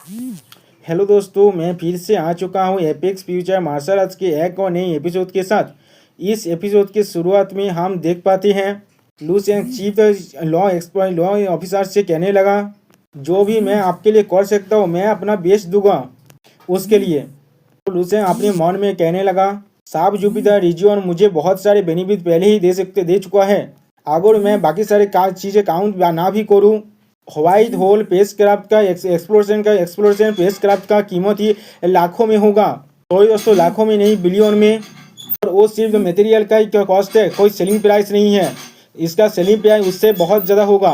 Hello दोस्तों, मैं फिर से आ चुका हूँ एपेक्स फ्यूचर मार्शल आर्ट्स के एक और नए एपिसोड के साथ। इस एपिसोड के शुरुआत में हम देख पाते हैं लू सेंग चीफ लॉ ऑफिसर से कहने लगा, जो भी मैं आपके लिए कर सकता हूँ मैं अपना बेस्ट दूंगा उसके लिए। तो लू सेंग अपने मन में कहने लगा, साब जुपिटर रीजियन मुझे बहुत सारे बेनिफिट पहले ही दे चुका है। अगर मैं बाकी सारे चीज़ें काउंट ना भी करूँ, व्हाइट होल स्पेसक्राफ्ट का एक्सप्लोरेशन स्पेसक्राफ्ट का कीमत ही लाखों में होगा। कोई दोस्तों लाखों में नहीं, बिलियन में। और वो सिर्फ मटेरियल का ही कॉस्ट है, कोई सेलिंग प्राइस नहीं है। इसका सेलिंग प्राइस उससे बहुत ज़्यादा होगा।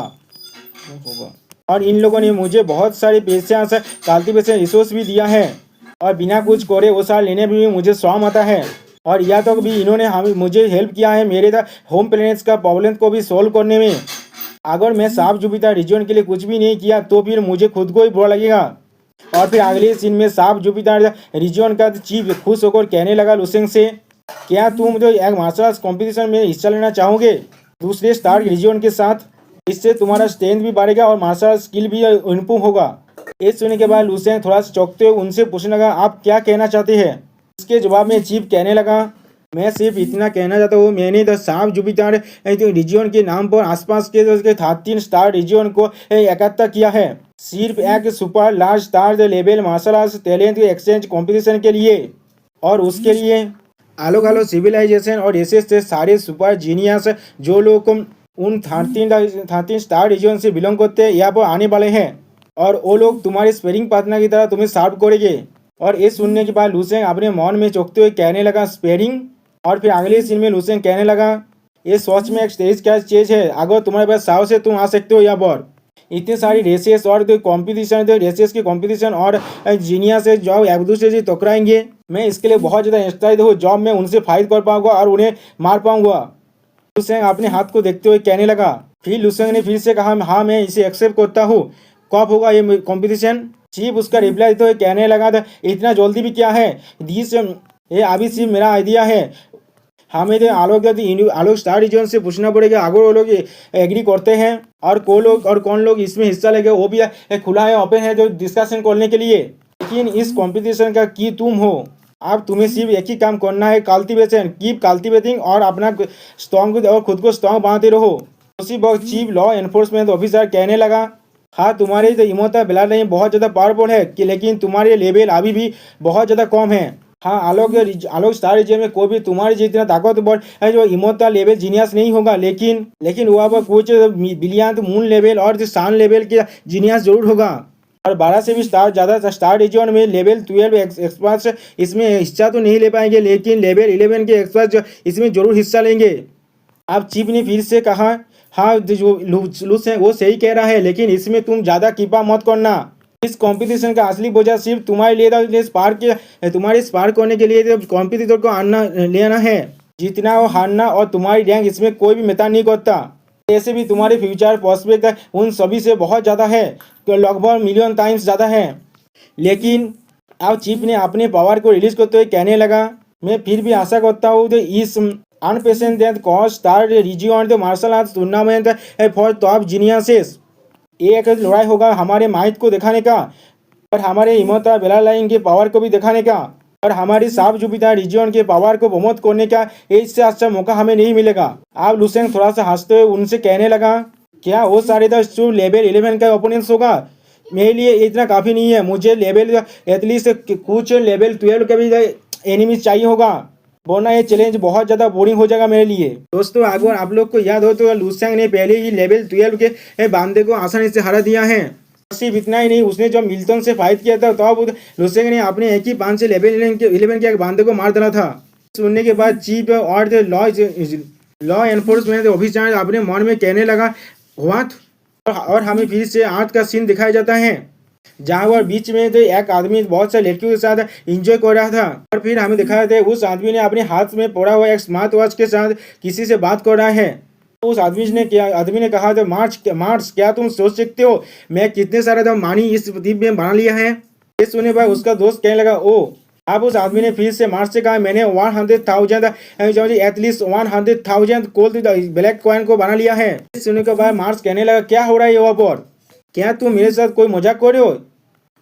और इन लोगों ने मुझे बहुत सारे पैसे कल्टीवेशन रिसोर्स भी दिया है, और बिना कुछ करे वो सारा लेने में भी मुझे स्वाम आता है। और यह तक भी इन्होंने मुझे हेल्प किया है मेरे होम प्लेनेट्स का प्रॉब्लम को भी सोल्व करने में। अगर मैं साफ जुपिटर रीजन के लिए कुछ भी नहीं किया तो फिर मुझे खुद को ही बुरा लगेगा। और फिर अगले सीन में साफ जुपिटर रीजन का चीफ खुश होकर कहने लगा लुसेंग से, क्या तुम तो एक मार्शल आर्ट्स कॉम्पिटिशन में हिस्सा लेना चाहोगे दूसरे स्टार रीजन के साथ? इससे तुम्हारा स्ट्रेंथ भी बढ़ेगा और मार्शल आर्ट स्किल भी इम्प्रूव होगा। ये सुनने के बाद लुसेंग थोड़ा सा चौंकते हुए उनसे पूछने लगा, आप क्या कहना चाहते हैं? इसके जवाब में चीफ कहने लगा, मैं सिर्फ इतना कहना चाहता हूँ, मैंने द साफ जुपिटर रीजियन के नाम पर आसपास के 13 स्टार रीजियन को इकट्ठा किया है, सिर्फ एक super large star level martial arts talent exchange competition के लिए। और उसके लिए अलग अलग सिविलाइजेशन और ऐसे से सारे सुपर जीनियस जो लोग उन 13 स्टार रीजियन से बिलोंग करते हैं यहाँ पर आने वाले हैं, और वो लोग तुम्हारे स्पेरिंग पार्टनर की तरह तुम्हें सर्व करेंगे। और ये सुनने के बाद लुसेंग अपने मन में चौंकते हुए कहने लगा, स्पेरिंग? और फिर अगले सीन में लुसेंग कहने लगा, ये सच में एक स्टेज का चीज है, अगर तुम्हारे पास साहस है तुम आ सकते हो यहाँ पर। इतनी सारी रेसेस और कॉम्पिटिशन रेसेस की कॉम्पिटिशन और जीनियस है जो एक दूसरे से टकराएंगे, मैं इसके लिए बहुत ज़्यादा एक्साइटेड हूँ, जब मैं उनसे फाइट कर पाऊंगा और उन्हें मार पाऊंगा। लुसेंग अपने हाथ को देखते हुए कहने लगा। फिर लुसेंग ने फिर से कहा, हाँ मैं इसे एक्सेप्ट करता हूँ, कब होगा ये कॉम्पिटिशन? चीफ उसका रिप्लाई देते हुए कहने लगा, इतना जल्दी भी क्या है, ये अभी सिर्फ मेरा आइडिया है, हमें तो आलोक स्टार रीजन से पूछना पड़ेगा अगर वो लोग एग्री करते हैं, और कौन लोग इसमें हिस्सा लेंगे वो भी खुला है, ओपन है जो डिस्कशन करने के लिए। लेकिन इस कंपटीशन का की तुम हो, अब तुम्हें सिर्फ एक ही काम करना है, कल्टीवेशन, कीप कल्टीवेटिंग और अपना स्ट्रॉन्ग और खुद को स्ट्रॉन्ग बनाते रहो। उसी वक्त चीफ लॉ एनफोर्समेंट ऑफिसर कहने लगा, हाँ तुम्हारे तो इमोता बिला नहीं बहुत ज़्यादा पावरफुल है कि, लेकिन तुम्हारे लेवल अभी भी बहुत ज़्यादा कम है। हाँ आलोक स्टार रीजन में कोई भी तुम्हारी जितना ताकतवर है जो इमोता लेवल जीनियस नहीं होगा, लेकिन वहाँ पर कुछ बिलियन मून लेवल और सान लेवल के जीनियस जरूर होगा। और 12 से भी ज़्यादा स्टार रीजन में लेवल 12 एक्सपर्ट्स इसमें हिस्सा तो नहीं ले पाएंगे, लेकिन लेवल 11 के एक्सपर्ट इसमें जरूर हिस्सा लेंगे। अब चीफ ने फिर से कहा, हाँ जो लूस है वो सही कह रहा है, लेकिन इसमें तुम ज़्यादा कृपा मत करना। इस कंपटीशन का असली वजह सिर्फ तुम्हारे लिए था, तुम्हारे स्पार्क करने के लिए कॉम्पिटिटर को लेना है, जीतना और हारना और तुम्हारी रैंक इसमें कोई भी मैटर नहीं करता। ऐसे भी तुम्हारे फ्यूचर प्रोस्पेक्ट उन सभी से बहुत ज़्यादा है, लगभग मिलियन टाइम्स ज़्यादा है। लेकिन अब चीफ ने अपने पावर को रिलीज करते हुए कहने लगा, मैं फिर भी आशा करता हूँ कि इस unprecedented cost star region the martial arts tournament for top geniuses, एक लड़ाई होगा हमारे माइट को दिखाने का, और हमारे इमोता बेलालाइन के पावर को भी दिखाने का, और हमारी साफ जुपिटर रीजियन के पावर को प्रमोट करने का। इससे अच्छा मौका हमें नहीं मिलेगा। अब लुसेंग थोड़ा सा हंसते हुए उनसे कहने लगा, क्या वो सारे तो लेवल 11 का ओपोनेंट्स होगा? मेरे लिए इतना काफ़ी नहीं है, मुझे लेवल एटलीस्ट कुछ लेवल 12 का भी एनिमीज चाहिए होगा, वरना ये चैलेंज बहुत ज़्यादा बोरिंग हो जाएगा मेरे लिए। दोस्तों अगर आप लोग को याद हो तो लुसेंग ने पहले ही लेवल 12 के बांदे को आसानी से हरा दिया है। सिर्फ इतना ही नहीं, उसने जब मिल्टन से फाइट किया था तब लुसेंग ने अपने एक ही 5 से लेवल 11 के एक बांदे को मार डाला था। सुनने के बाद चीफ और लॉ एनफोर्समेंट ऑफिसर अपने मन में कहने लगा, व्हाट? और हमें फिर से आर्ट का सीन दिखाया जाता है जहाँ वह बीच में तो एक आदमी बहुत सारे लड़कियों के साथ एंजॉय कर रहा था, और फिर हमें दिखाया था उस आदमी ने अपने हाथ में पड़ा हुआ एक स्मार्ट वॉच के साथ किसी से बात कर रहा है। उस आदमी ने कहा था, मार्च क्या तुम सोच सकते हो मैं कितने सारे मानी इस द्वीप में बना लिया है? ये सुनने पर उसका दोस्त कहने लगा, ओ। अब उस आदमी ने फिर से मार्च से कहा, मैंने 100,000 एटलीस्ट 100,000 गोल्ड ब्लैक कॉइन को बना लिया है। सुनने के बाद मार्च कहने लगा, क्या हो रहा है यहाँ पर? क्या तुम मेरे साथ कोई मजाक कर रहे हो?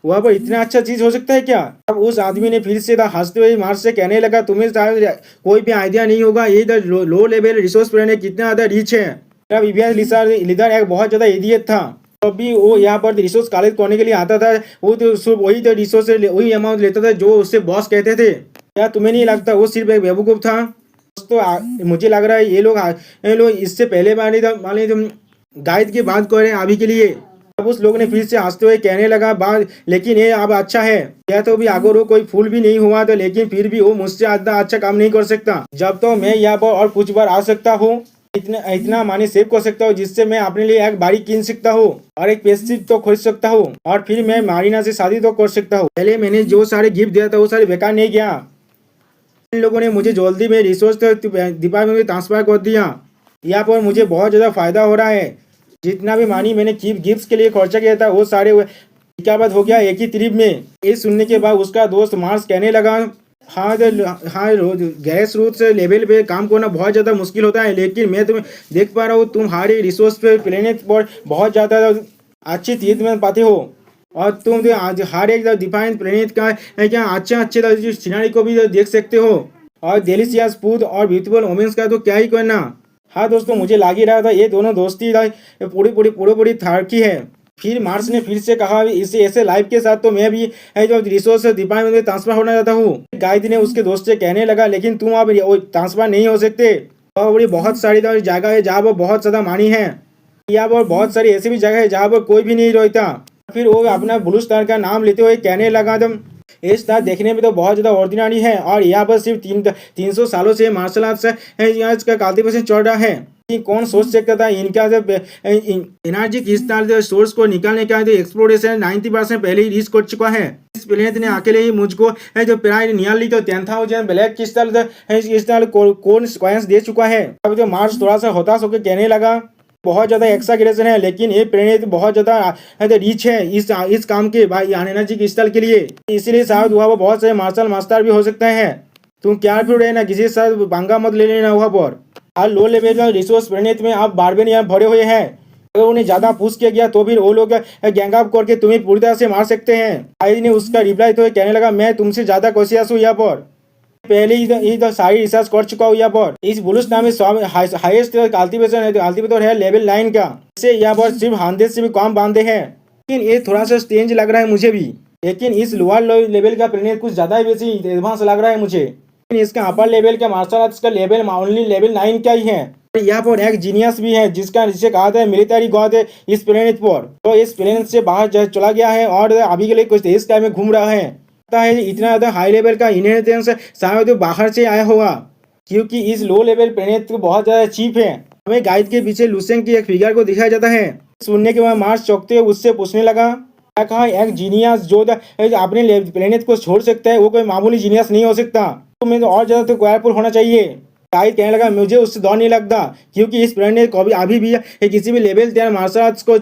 वहाँ पर इतना अच्छा चीज हो सकता है क्या? अब उस आदमी ने फिर से हंसते हुए मार्स से कहने लगा, तुम्हें शायद कोई भी आइडिया नहीं होगा ये लो लेवल रिसोर्स प्लान कितना ज्यादा रिच है। तब इवियस लीडर एक बहुत ज्यादा इडियट था। तब भी वो यहाँ पर रिसोर्स कलेक्ट करने के लिए आता था। वो तो सिर्फ वही तो रिसोर्स वही अमाउंट लेता था जो उससे बॉस कहते थे। क्या तुम्हें नहीं लगता वो सिर्फ एक बेवकूफ था? मुझे लग रहा है ये लोग इससे पहले मान ली तुम गाइड की बात कर रहे हैं अभी के लिए। अब उस लोग ने फिर से हंसते हुए कहने लगा, बात लेकिन ये अब अच्छा है। या तो भी अगर वो कोई फूल भी नहीं हुआ तो लेकिन फिर भी वो मुझसे ज्यादा अच्छा काम नहीं कर सकता। जब तो मैं यहाँ पर और कुछ बार आ सकता हूँ, इतना इतना मानी सेव कर सकता हूँ जिससे मैं अपने लिए एक बाड़ी कीन सकता हूँ और एक पेस्ट्री तो खरीद सकता हूँ और फिर मैं मारीना से शादी तो कर सकता हूँ। पहले मैंने जो सारे गिफ्ट दिया था वो सारे बेकार नहीं गया। इन लोगों ने मुझे जल्दी में रिसोर्स डिपार्टमेंट में ट्रांसफर कर दिया। यहाँ पर मुझे बहुत ज़्यादा फायदा हो रहा है। जितना भी मानी मैंने गिफ्ट के लिए खर्चा किया था वो सारे इकाबत हो गया एक ही ट्रिप में। ये सुनने के बाद उसका दोस्त मार्स कहने लगा, हाँ हाँ गैस रूट से लेवल पे काम करना बहुत ज़्यादा मुश्किल होता है, लेकिन मैं तुम्हें देख पा रहा हूँ तुम्हारी रिसोर्स पे प्लेनेट पर बहुत ज़्यादा अच्छी चीज में पाते हो और तुम तो आज हर एक डिफाइन प्लेनेट का क्या अच्छे अच्छे सिनारी को भी देख सकते हो और डेलिशियस फूड और ब्यूटीफुल वोमेंस का तो क्या ही करना। हाँ दोस्तों, मुझे लग ही रहा था ये दोनों दोस्ती पूरी थारकी है। फिर मार्स ने फिर से कहा, इसे ऐसे लाइफ के साथ तो मैं भी जो रिसोर्स डिपार्टमेंट में ट्रांसफर होना चाहता हूँ। गाइड ने उसके दोस्त से कहने लगा, लेकिन तुम अब ट्रांसफर नहीं हो सकते और बहुत सारी जगह है जहाँ पर बहुत ज्यादा मानी है। यहाँ पर बहुत सारी ऐसी भी जगह है जहाँ पर कोई भी नहीं रहता। फिर वो अपना ब्लू स्टार का नाम लेते हुए कहने लगा, तुम ये स्टार देखने में तो बहुत ज्यादा ऑर्डिनरी है और यहाँ पर सिर्फ 300 सालों से मार्शल आर्ट्स का कल्टीवेशन चल रहा है। कि कौन सोच सकता था इनका एनर्जी क्रिस्टल सोर्स को निकालने का एक्सप्लोरेशन 90% पहले ही रीच कर चुका है। इस प्लेनेट ने अकेले ही मुझको जो प्राय नियरली तो 10,000 ब्लैक क्रिस्टल कॉइंस दे चुका है। अब जो मार्स थोड़ा सा हताश होकर कहने लगा, बहुत ज्यादा एक्साग्रेशन है, लेकिन ये प्लेनेट बहुत ज्यादा रिच है इस काम के भाई एनर्जी क्रिस्टल के लिए। इसलिए शायद वहाँ पर बहुत सारे मार्शल मास्टर भी हो सकते हैं। तुम केयरफुल रहना, किसी के साथ पंगा मत ले लेना वहाँ पर। और लो लेवल का रिसोर्स प्लेनेट में आप बारबेरियन भरे हुए हैं। अगर उन्हें ज्यादा पुश किया गया तो फिर वो लोग गैंग अप करके तुम्हें पूरी तरह से मार सकते हैं। आई ने उसका रिप्लाई तो कहने लगा, मैं तुमसे ज्यादा कॉन्शियस हूँ यहाँ पर, पहले ही तो सारी रिसर्च कर चुका हूँ यहाँ पर। इस बुलुस नाम में हाईएस्ट कल्टीवेटर है लेवल 9 का। इसे यहाँ पर सिर्फ 100 से भी कम बांधे हैं, लेकिन ये थोड़ा सा स्ट्रेंज लग रहा है मुझे भी। लेकिन इस लोअर लेवल का प्लेनेट कुछ ज्यादा ही वैसे एडवांस लग रहा है मुझे। लेकिन इसका अपर लेवल का मार्शल आर्ट्स का लेवल ओनली लेवल 9 का ही है। यहाँ पर एक जीनियस भी है जिसे कहा था मिलिट्री गॉड है इस प्लेनेट पर। तो इस प्लेनेट से बाहर चला गया है और अभी के लिए कुछ इस टाइम में घूम रहा है। है इतना ज्यादा हाई लेवल का इनहेरिटेंस शायद तो बाहर से आया होगा, क्योंकि इस लो लेवल प्लेनेट तो बहुत ज्यादा चीप है। हमें गाइड के पीछे लुसेंग की एक फिगर को दिखाया जाता है। सुनने के बाद मार्स चौंकते हुए उससे पूछने लगा, क्या कहा एक जीनियस जो अपने प्लेनेट को छोड़ सकता है वो कोई मामूली जीनियस नहीं हो सकता, तो मैं तो और ज्यादा तो केयरफुल होना चाहिए। गाइड कहने लगा, मुझे उससे डर नहीं लगता, क्योंकि इस प्लेनेट को अभी भी किसी भी लेवल 10 मार्शल आर्ट्स को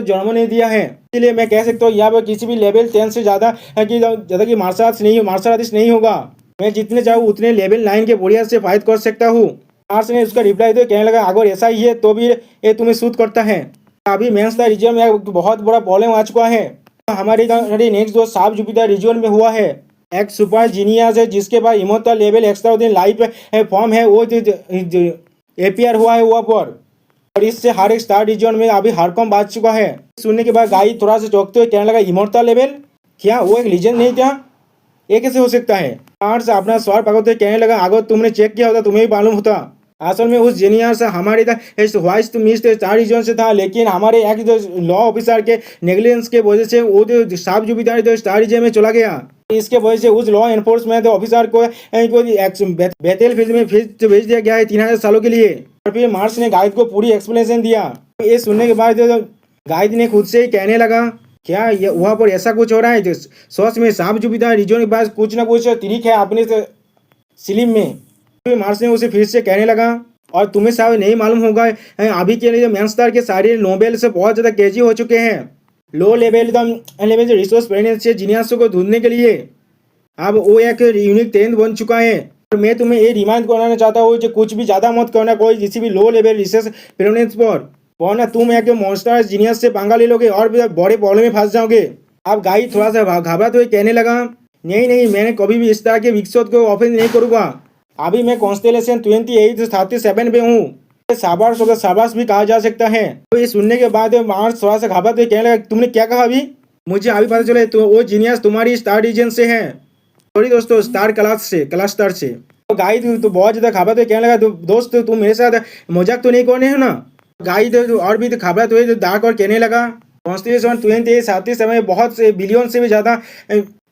जन्म नहीं दिया है। इसलिए मैं कह सकता हूँ यहाँ पर किसी भी लेवल 10 से ज्यादा की मार्शल आर्टिस्ट नहीं होगा। मैं जितने चाहूँ उतने लेवल 9 के बढ़िया से फाइट कर सकता हूँ। मार्स ने उसका रिप्लाई तो कहने लगा, अगर ऐसा ही है तो भी ये तुम्हें सूट करता है। अभी मेंस रीजन में एक बहुत बड़ा प्रॉब्लम आ चुका है। हमारे नेक्स्ट जो साफ जुपिटर रीजन में हुआ है, एक सुपर जीनियस है जिसके पास immortal level extra life form है, वो एपियर हुआ है वहाँ पर, और इससे हर एक स्टार रीजन में अभी हरकम बाज चुका है। सुनने के बाद गाइड थोड़ा सा चौंकते हुए कहने लगा, इमोर्टल लेवल क्या वो एक लीजेंड नहीं था, ये कैसे हो सकता है? मार्स अपना स्वर पकड़ते कहने लगा, अगर तुमने चेक किया होता तुम्हें भी मालूम होता। असल में उस जीनियस हमारे वाइस मिस्ट स्टार रीजन से था, लेकिन हमारे एक लॉ ऑफिसर के नेग्लिजेंस के वजह से वो साफ जुपिटर स्टार रीजन में चला गया। इसके वजह से उस लॉ एनफोर्समेंट ऑफिसर को बेतेल फील्ड में भेज दिया गया है 3000 सालों के लिए। और फिर मार्स ने गाइड को पूरी एक्सप्लेनेशन दिया। ये सुनने के बाद गाइड ने खुद से ही कहने लगा, क्या वहाँ पर ऐसा कुछ हो रहा है? सच में सांप जुपिटर रीजन के पास कुछ ना कुछ तरीक है अपने स्लिम में। फिर मार्स ने उसे फिर से कहने लगा, और तुम्हें शायद नहीं मालूम होगा अभी के लिए मैनस्टार के सारे नोबेल से बहुत ज़्यादा क्रेजी हो चुके हैं लो लेवल रिसोर्स प्लेनेट से जीनियस को ढूंढने के लिए। अब वो एक यूनिक ट्रेंड बन चुका है। और मैं तुम्हें ये रिमाइंड कराना चाहता हूँ कि कुछ भी ज़्यादा मत करना कोई किसी भी लो लेवल रिसोर्स प्लेनेट पर, वरना तुम एक मॉन्स्टर जीनियस से पंगा ले लोगे और बड़े प्रॉब्लम में फंस जाओगे। अब गाइड थोड़ा सा घबराते हुए कहने लगा, नहीं नहीं, मैंने कभी भी इस तरह के विकसित को ऑफेंस नहीं करूँगा। अभी मैं कॉन्स्टेलेशन 2837 पे हूँ। शाबाश होगा, शाबाश भी कहा जा सकता है। तो ये सुनने के बाद मार्स थोड़ा सा घबराते हुए कहने लगा, तुमने क्या कहा अभी? मुझे अभी पता चला तो वो जीनियस तुम्हारी स्टार रीजन से है। सॉरी दोस्तों, स्टार क्लास स्टार से। तो गाइड तो बहुत ज़्यादा घबराते हुए कहने लगा, दोस्त तुम मेरे साथ मजाक तो नहीं करने हो ना? गाइड और भी घबराते हुए दाग और कहने लगा, कॉन्स्टेलेशन 2837 में बहुत से बिलियन से भी ज़्यादा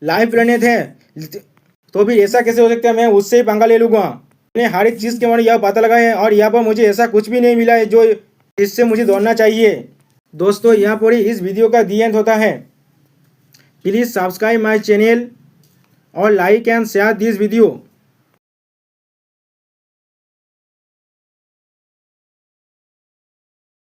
लाइव प्लेनेट है, तो भी ऐसा कैसे हो सकता है मैं उससे ही पंगा ले लूँगा? मैंने हर एक चीज़ के बारे में यह पता लगा है और यहाँ पर मुझे ऐसा कुछ भी नहीं मिला है जो इससे मुझे दौड़ना चाहिए। दोस्तों यहाँ पर ही इस वीडियो का दी एंड होता है। प्लीज़ सब्सक्राइब माई चैनल और like and share this video.